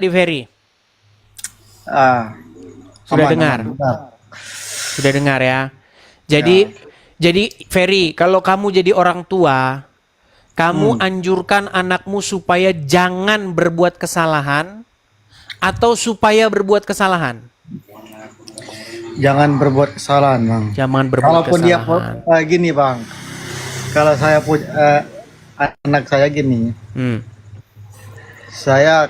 di Ferry? Ah, Sudah aman, dengar? benar. Sudah dengar ya. Jadi Ya. jadi Ferry, kalau kamu jadi orang tua, kamu Hmm. anjurkan anakmu supaya jangan berbuat kesalahan atau supaya berbuat kesalahan? Jangan berbuat kesalahan, Bang. Jangan berbuat Kalaupun dia kesalahan. gini, Bang. Kalau saya punya anak saya gini, Hmm.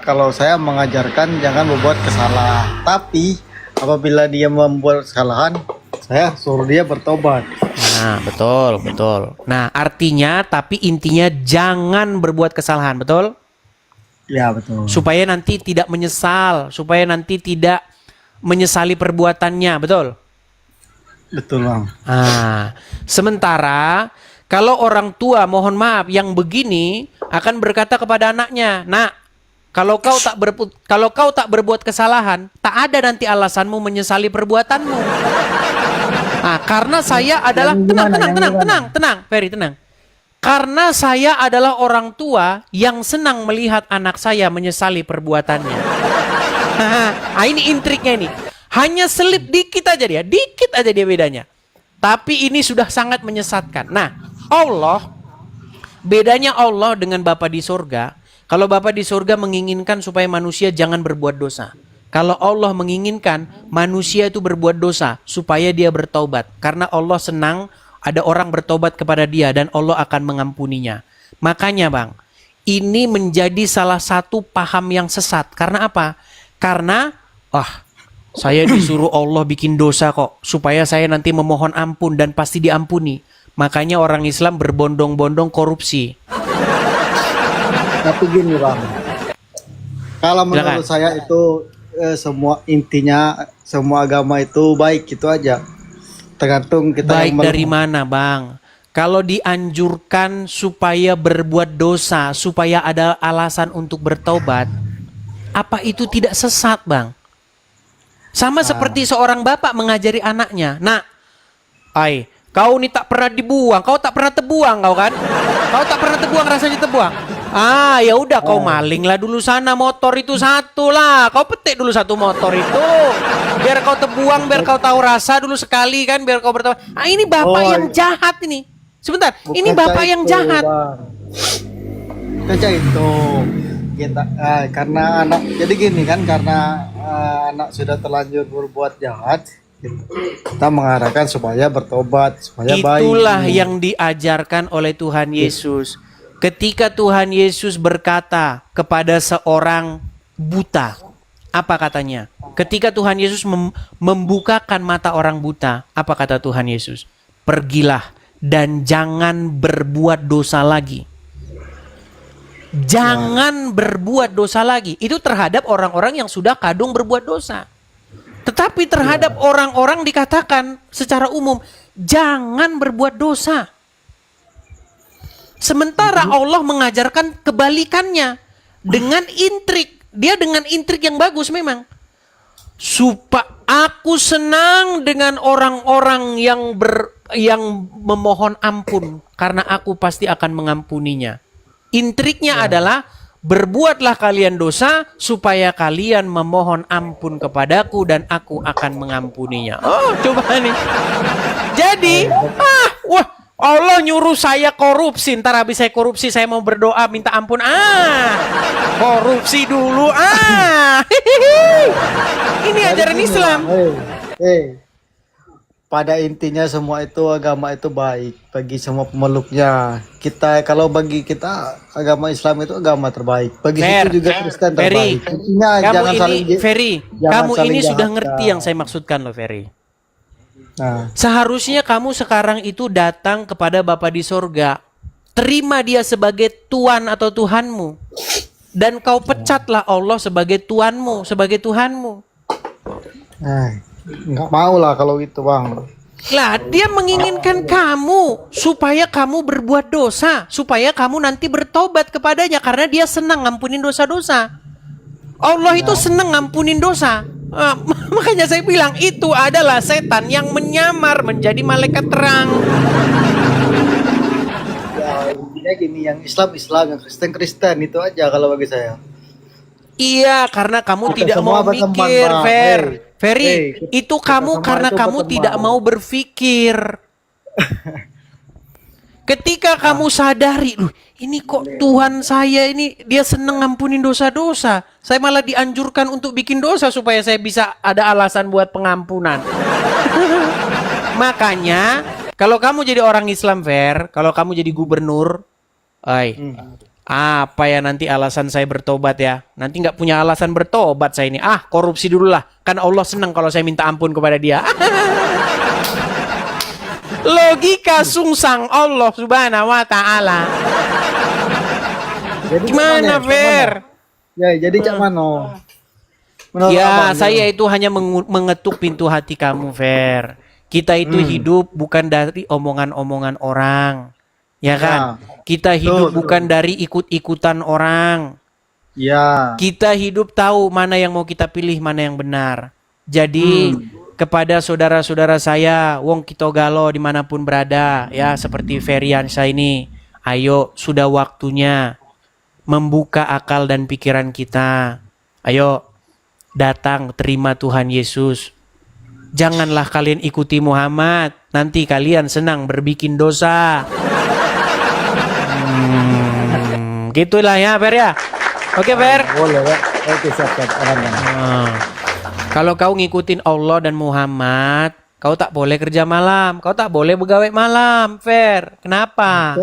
kalau saya mengajarkan jangan membuat kesalahan. Tapi apabila dia membuat kesalahan, saya suruh dia bertobat. Nah, betul, betul. Nah, artinya tapi intinya jangan berbuat kesalahan, betul? Ya, betul. Supaya nanti tidak menyesal, supaya nanti tidak menyesali perbuatannya, betul? Betul, Bang. Ah, sementara kalau orang tua, mohon maaf, yang begini akan berkata kepada anaknya, "Nak, kalau kau tak berbuat kesalahan, tak ada nanti alasanmu menyesali perbuatanmu." Ah, karena saya adalah tenang, Ferry, tenang. Karena saya adalah orang tua yang senang melihat anak saya menyesali perbuatannya. Ah, ini intriknya ini. Hanya selip dikit aja dia bedanya. Tapi ini sudah sangat menyesatkan. Nah, bedanya Allah dengan Bapa di surga. Kalau Bapa di surga menginginkan supaya manusia jangan berbuat dosa. Kalau Allah menginginkan manusia itu berbuat dosa supaya dia bertaubat. Karena Allah senang ada orang bertobat kepada dia dan Allah akan mengampuninya. Makanya Bang, ini menjadi salah satu paham yang sesat. Karena apa? Karena, saya disuruh Allah bikin dosa kok, supaya saya nanti memohon ampun dan pasti diampuni. Makanya orang Islam berbondong-bondong korupsi. Tapi gini, Bang. Kalau menurut Silakan. saya itu semua intinya semua agama itu baik gitu aja. Tergantung kita Baik yang dari mana Bang? Kalau dianjurkan supaya berbuat dosa, supaya ada alasan untuk bertobat, apa itu tidak sesat Bang? Sama seperti seorang bapak mengajari anaknya, "Nak, kau ini tak pernah dibuang, kau tak pernah terbuang kau kan? Kau tak pernah terbuang, rasanya terbuang. Ah, ya udah kau malinglah dulu sana motor itu satu lah. Kau petik dulu satu motor itu. Biar kau terbuang, biar kau tahu rasa dulu sekali kan, biar kau bertobat." Ah, ini bapak yang jahat ini. Sebentar, ini bapak yang jahat. Kaca itu kita karena anak jadi gini kan karena anak sudah terlanjur berbuat jahat kita mengarahkan supaya bertobat supaya baik. Itulah yang diajarkan oleh Tuhan Yesus. Ketika Tuhan Yesus berkata kepada seorang buta, apa katanya? Ketika Tuhan Yesus membukakan mata orang buta, apa kata Tuhan Yesus? "Pergilah dan jangan berbuat dosa lagi." Jangan berbuat dosa lagi. Itu terhadap orang-orang yang sudah kadung berbuat dosa. Tetapi terhadap orang-orang dikatakan secara umum, jangan berbuat dosa. Sementara Allah mengajarkan kebalikannya dengan intrik. Dia dengan intrik yang bagus memang. Aku senang dengan orang-orang yang memohon ampun karena aku pasti akan mengampuninya. Intriknya adalah berbuatlah kalian dosa supaya kalian memohon ampun kepadaku dan aku akan mengampuninya. Oh, coba nih. Jadi, Allah nyuruh saya korupsi. Ntar habis saya korupsi saya mau berdoa minta ampun. Korupsi dulu. Ini ajaran Islam. Pada intinya semua itu agama itu baik bagi semua pemeluknya. Bagi kita agama Islam itu agama terbaik. Bagi itu juga Kristen terbaik. Intinya jangan saling kamu ini sudah ngerti yang saya maksudkan loh, Ferry. Nah, Seharusnya kamu sekarang itu datang kepada Bapa di sorga. Terima dia sebagai Tuhan atau Tuhanmu. Dan kau pecatlah Allah sebagai Tuhanmu, sebagai Tuhanmu. nggak mau lah kalau gitu, Bang. Lah, dia menginginkan kamu supaya kamu berbuat dosa, supaya kamu nanti bertobat kepadanya karena dia senang ngampunin dosa-dosa. Allah itu senang ngampunin dosa. Makanya saya bilang itu adalah setan yang menyamar menjadi malaikat terang. Ya, intinya gini, yang Islam, yang Kristen itu aja kalau bagi saya. Iya, karena kamu Kita tidak semua mau berteman, mikir, Bang. Fer. Hey, Ferry, hey, itu kita kamu semua karena itu kamu berteman. tidak mau berpikir. Ketika kamu sadari, loh, ini kok Tuhan saya ini dia seneng ngampunin dosa-dosa. Saya malah dianjurkan untuk bikin dosa supaya saya bisa ada alasan buat pengampunan. Makanya, kalau kamu jadi orang Islam, Fer, kalau kamu jadi gubernur, apa ya nanti alasan saya bertobat ya? Nanti nggak punya alasan bertobat saya ini. Korupsi dulu lah. Kan Allah senang kalau saya minta ampun kepada dia. Logika sungsang Allah subhanahu wa ta'ala. Jadi Gimana, Cak Fer? Ya, jadi Cak Mano. Menurut Ya, Abang, saya gimana? itu hanya mengetuk pintu hati kamu, Fer. Kita itu hidup bukan dari omongan-omongan orang. Ya kan? Kita hidup Betul, bukan dari ikut-ikutan orang. Ya. Kita hidup tahu mana yang mau kita pilih, mana yang benar. Jadi kepada saudara-saudara saya, Wong Kitogalo dimanapun berada, ya seperti Feriansa ini, ayo sudah waktunya membuka akal dan pikiran kita. Ayo datang terima Tuhan Yesus. Janganlah kalian ikuti Muhammad, nanti kalian senang berbikin dosa. Gitulah ya, Fer ya. Oke, Fer. Boleh ya. Oke, siap-siap. Aman. Kalau kau ngikutin Allah dan Muhammad, kau tak boleh kerja malam, kau tak boleh begawe malam, Fer. Kenapa?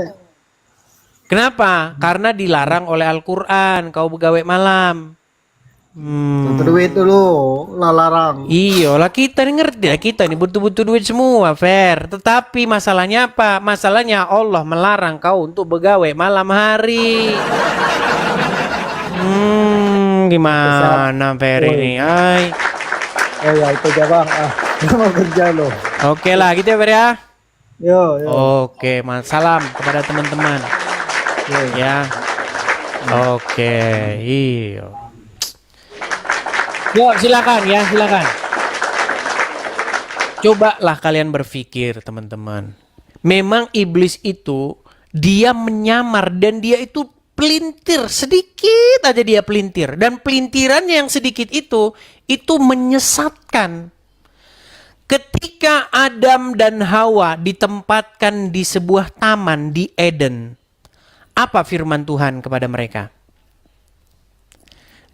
Kenapa? Karena dilarang oleh Al-Quran, kau begawe malam. Butuh duit dulu, larang. Iyalah kita ini ngerti ya, kita ini butuh-butuh duit semua, Fer. Tetapi masalahnya apa? Masalahnya Allah melarang kau untuk begawe malam hari. Gimana Fer ini? Ay. Oh ya, itu aja Bang. Mau kerja lo. Oke lah, gitu ya Fer ya. Yo. Oke, salam kepada teman-teman. Ya. Oke, iya. Yuk, silakan ya, silakan. Cobalah kalian berpikir, teman-teman. Memang iblis itu dia menyamar dan dia itu pelintir, sedikit aja dia pelintir, dan pelintirannya yang sedikit itu menyesatkan. Ketika Adam dan Hawa ditempatkan di sebuah taman di Eden, apa firman Tuhan kepada mereka?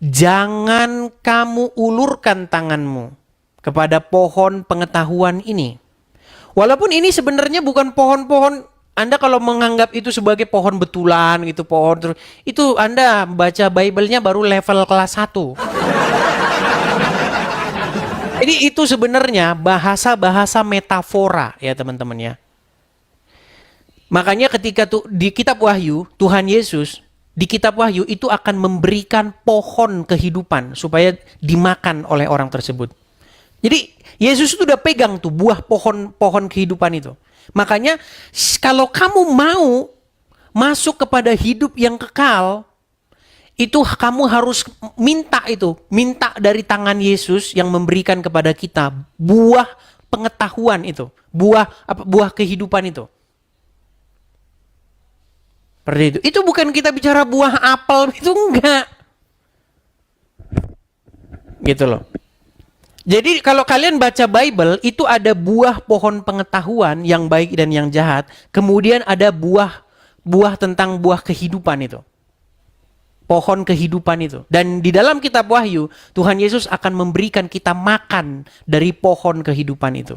Jangan kamu ulurkan tanganmu kepada pohon pengetahuan ini. Walaupun ini sebenarnya bukan pohon-pohon, Anda kalau menganggap itu sebagai pohon betulan gitu, pohon itu Anda baca Bible-nya baru level kelas 1. Jadi itu sebenarnya bahasa-bahasa metafora ya teman-teman ya. Makanya ketika di kitab Wahyu, Tuhan Yesus di kitab Wahyu itu akan memberikan pohon kehidupan supaya dimakan oleh orang tersebut. Jadi Yesus itu udah pegang tuh buah pohon kehidupan itu. Makanya kalau kamu mau masuk kepada hidup yang kekal, itu kamu harus minta dari tangan Yesus yang memberikan kepada kita buah pengetahuan itu, buah kehidupan itu. Seperti itu. Itu bukan kita bicara buah apel, itu enggak. Gitu loh. Jadi kalau kalian baca Bible, itu ada buah pohon pengetahuan yang baik dan yang jahat. Kemudian ada buah tentang buah kehidupan itu. Pohon kehidupan itu. Dan di dalam kitab Wahyu, Tuhan Yesus akan memberikan kita makan dari pohon kehidupan itu.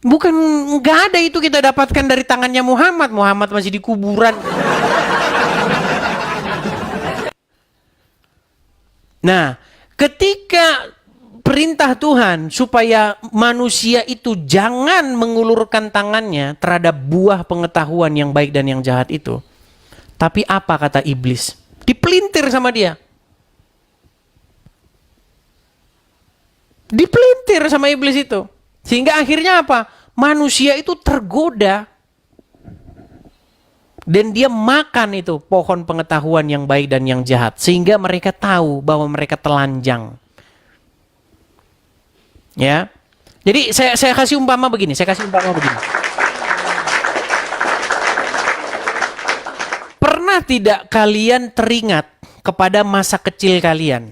Bukan, nggak ada itu kita dapatkan dari tangannya Muhammad. Muhammad masih di kuburan. Nah, ketika perintah Tuhan supaya manusia itu jangan mengulurkan tangannya terhadap buah pengetahuan yang baik dan yang jahat itu. Tapi apa kata iblis? Dipelintir sama dia. Dipelintir sama iblis itu. Sehingga akhirnya apa? Manusia itu tergoda. Dan dia makan itu pohon pengetahuan yang baik dan yang jahat. Sehingga mereka tahu bahwa mereka telanjang. Ya. Jadi saya kasih umpama begini. Pernah Pernah tidak kalian teringat kepada masa kecil kalian?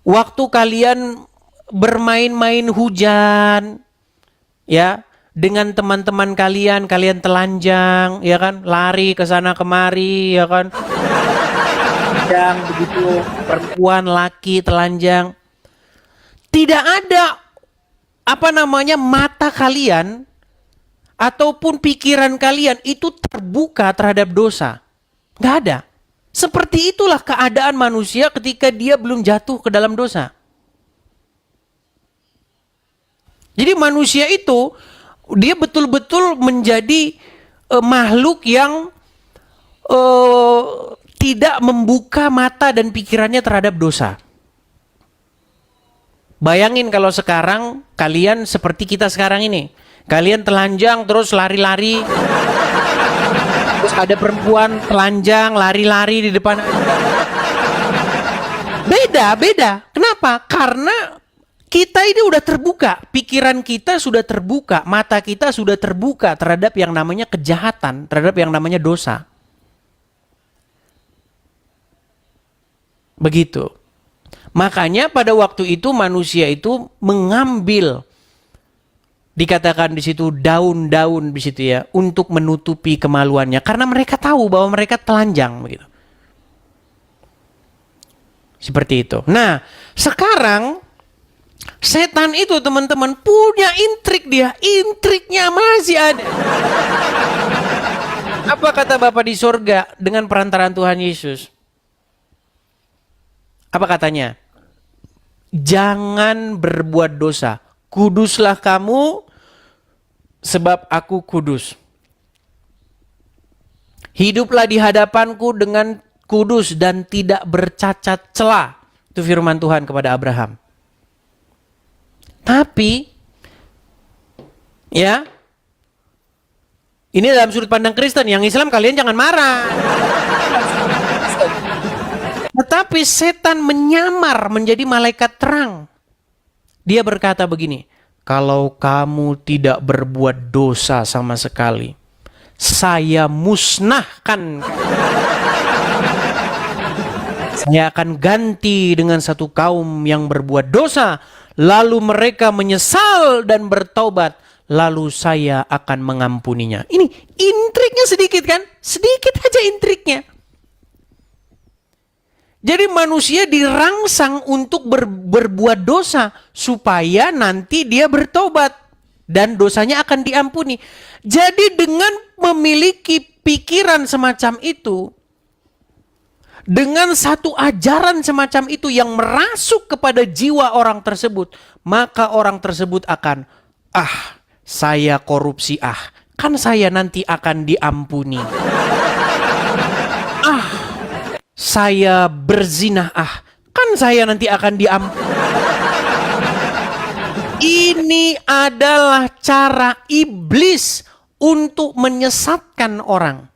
Waktu kalian bermain-main hujan, ya, dengan teman-teman kalian, kalian telanjang, ya kan, lari ke sana kemari, ya kan, yang begitu, perempuan, laki, telanjang. Tidak ada mata kalian ataupun pikiran kalian itu terbuka terhadap dosa. Nggak ada. Seperti itulah keadaan manusia ketika dia belum jatuh ke dalam dosa. Jadi manusia itu dia betul-betul menjadi makhluk yang tidak membuka mata dan pikirannya terhadap dosa. Bayangin kalau sekarang kalian seperti kita sekarang ini. Kalian telanjang terus lari-lari. Terus ada perempuan telanjang lari-lari di depan. Beda. Kenapa? Karena kita ini udah terbuka. Pikiran kita sudah terbuka. Mata kita sudah terbuka terhadap yang namanya kejahatan. Terhadap yang namanya dosa. Begitu. Makanya pada waktu itu manusia itu mengambil, dikatakan di situ daun-daun di situ ya, untuk menutupi kemaluannya karena mereka tahu bahwa mereka telanjang begitu. Seperti itu. Nah, sekarang setan itu teman-teman punya intrik dia, intriknya masih ada. Apa kata Bapa di sorga dengan perantaraan Tuhan Yesus? Apa katanya? Jangan berbuat dosa. Kuduslah kamu sebab aku kudus. Hiduplah di hadapanku dengan kudus dan tidak bercacat celah. Itu firman Tuhan kepada Abraham. Tapi, ya, ini dalam sudut pandang Kristen. Yang Islam kalian jangan marah. Tetapi setan menyamar menjadi malaikat terang. Dia berkata begini, kalau kamu tidak berbuat dosa sama sekali, saya musnahkan. Saya akan ganti dengan satu kaum yang berbuat dosa, lalu mereka menyesal dan bertaubat, lalu saya akan mengampuninya. Ini intriknya sedikit kan? Sedikit aja intriknya. Jadi manusia dirangsang untuk berbuat dosa supaya nanti dia bertobat dan dosanya akan diampuni. Jadi dengan memiliki pikiran semacam itu, dengan satu ajaran semacam itu yang merasuk kepada jiwa orang tersebut, maka orang tersebut akan, saya korupsi, kan saya nanti akan diampuni. Saya berzina, kan saya nanti akan diampuni. Ini adalah cara iblis untuk menyesatkan orang.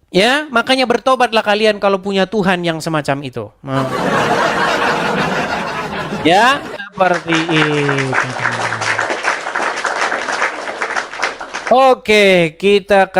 Ya, makanya bertobatlah kalian kalau punya Tuhan yang semacam itu. Ya, seperti itu. Oke, kita